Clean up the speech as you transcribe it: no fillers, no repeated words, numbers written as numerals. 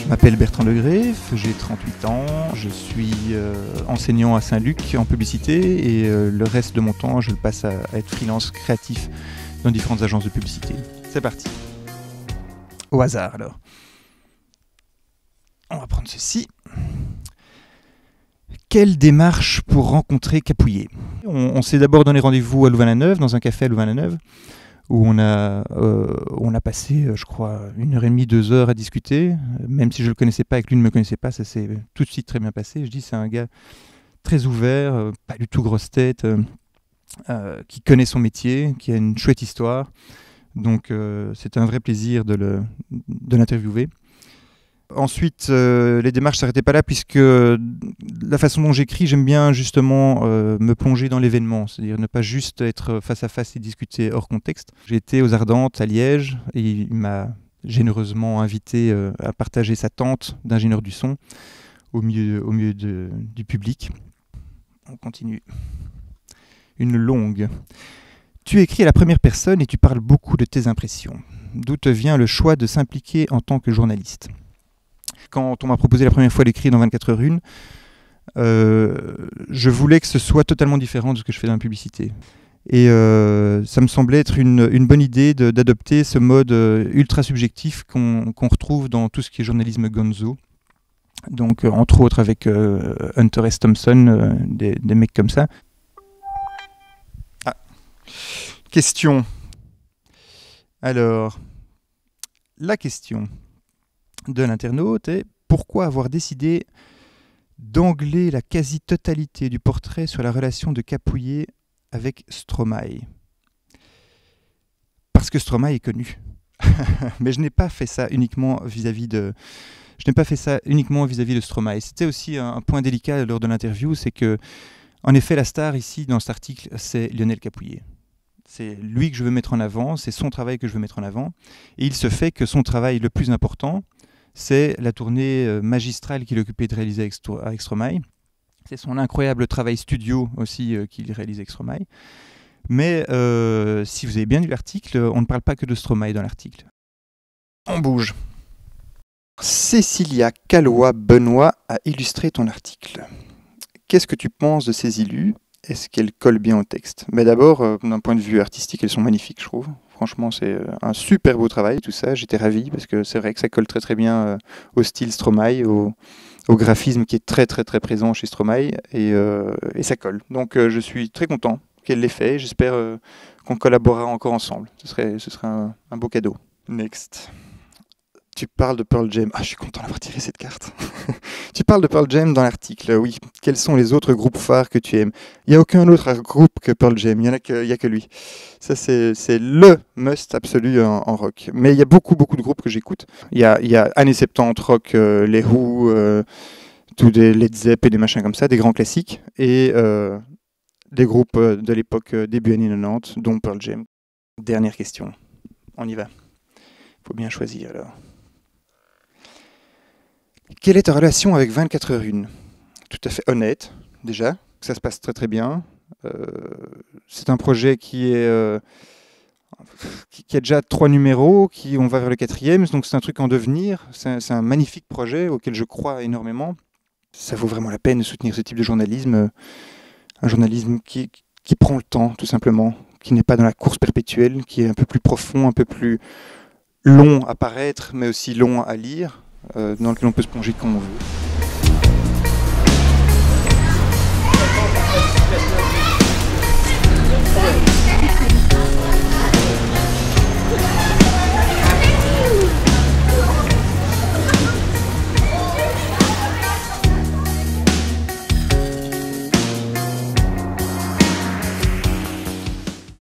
Je m'appelle Bertrand Legreff, j'ai 38 ans, je suis enseignant à Saint-Luc en publicité et le reste de mon temps je le passe à être freelance créatif dans différentes agences de publicité. C'est parti. Au hasard alors. On va prendre ceci. Quelle démarche pour rencontrer Capouillet ? On s'est d'abord donné rendez-vous à Louvain-la-Neuve, dans un café à Louvain-la-Neuve, où on a passé, je crois, 1h30, 2 heures à discuter. Même si je ne le connaissais pas et que lui ne me connaissait pas, ça s'est tout de suite très bien passé. Je dis, c'est un gars très ouvert, pas du tout grosse tête, qui connaît son métier, qui a une chouette histoire. Donc c'était un vrai plaisir de l'interviewer. Ensuite, les démarches ne s'arrêtaient pas là, puisque la façon dont j'écris, j'aime bien justement me plonger dans l'événement, c'est-à-dire ne pas juste être face à face et discuter hors contexte. J'ai été aux Ardentes à Liège et il m'a généreusement invité à partager sa tente d'ingénieur du son au milieu du public. On continue. Une longue. Tu écris à la première personne et tu parles beaucoup de tes impressions. D'où te vient le choix de s'impliquer en tant que journaliste ? Quand on m'a proposé la première fois d'écrire dans 24h01, je voulais que ce soit totalement différent de ce que je fais dans la publicité. Et ça me semblait être une bonne idée d'adopter ce mode ultra subjectif qu'on retrouve dans tout ce qui est journalisme gonzo. Donc, entre autres avec Hunter S. Thompson, des mecs comme ça. Ah. Question. Alors, la question de l'internaute est: pourquoi avoir décidé d'angler la quasi-totalité du portrait sur la relation de Capouillet avec Stromae ? Parce que Stromae est connu. Mais je n'ai pas fait ça uniquement vis-à-vis de Stromae. C'était aussi un point délicat lors de l'interview, c'est que, en effet, la star ici, dans cet article, c'est Lionel Capouillet. C'est lui que je veux mettre en avant, c'est son travail que je veux mettre en avant. Et il se fait que son travail le plus important, c'est la tournée magistrale qu'il occupait de réaliser avec Stromae. C'est son incroyable travail studio aussi qu'il réalise avec Stromae. Mais si vous avez bien lu l'article, on ne parle pas que de Stromae dans l'article. On bouge. Cécilia Callois-Benoît a illustré ton article. Qu'est-ce que tu penses de ces illus ? Est-ce qu'elles collent bien au texte ? Mais d'abord, d'un point de vue artistique, elles sont magnifiques, je trouve. Franchement, c'est un super beau travail, tout ça. J'étais ravi parce que c'est vrai que ça colle très très bien au style Stromae, au graphisme qui est très très très présent chez Stromae, et ça colle. Donc je suis très content qu'elle l'ait fait. J'espère qu'on collaborera encore ensemble. Ce serait un beau cadeau. Next. Tu parles de Pearl Jam. Ah, je suis content d'avoir tiré cette carte. Tu parles de Pearl Jam dans l'article, oui. Quels sont les autres groupes phares que tu aimes ? Il n'y a aucun autre groupe que Pearl Jam, il n'y a que lui. Ça, c'est le must absolu en rock. Mais il y a beaucoup de groupes que j'écoute. Il y a années 70 rock, les Who, tous des Led Zepp et des machins comme ça, des grands classiques. Et des groupes de l'époque début années 90, dont Pearl Jam. Dernière question. On y va. Il faut bien choisir alors. Quelle est ta relation avec 24h01 ? Tout à fait honnête, déjà. Ça se passe très très bien. C'est un projet qui a déjà 3 numéros, on va vers le 4e, donc c'est un truc en devenir. C'est un magnifique projet auquel je crois énormément. Ça vaut vraiment la peine de soutenir ce type de journalisme. Un journalisme qui prend le temps, tout simplement, qui n'est pas dans la course perpétuelle, qui est un peu plus profond, un peu plus long à paraître, mais aussi long à lire. Dans lequel on peut se plonger comme on veut.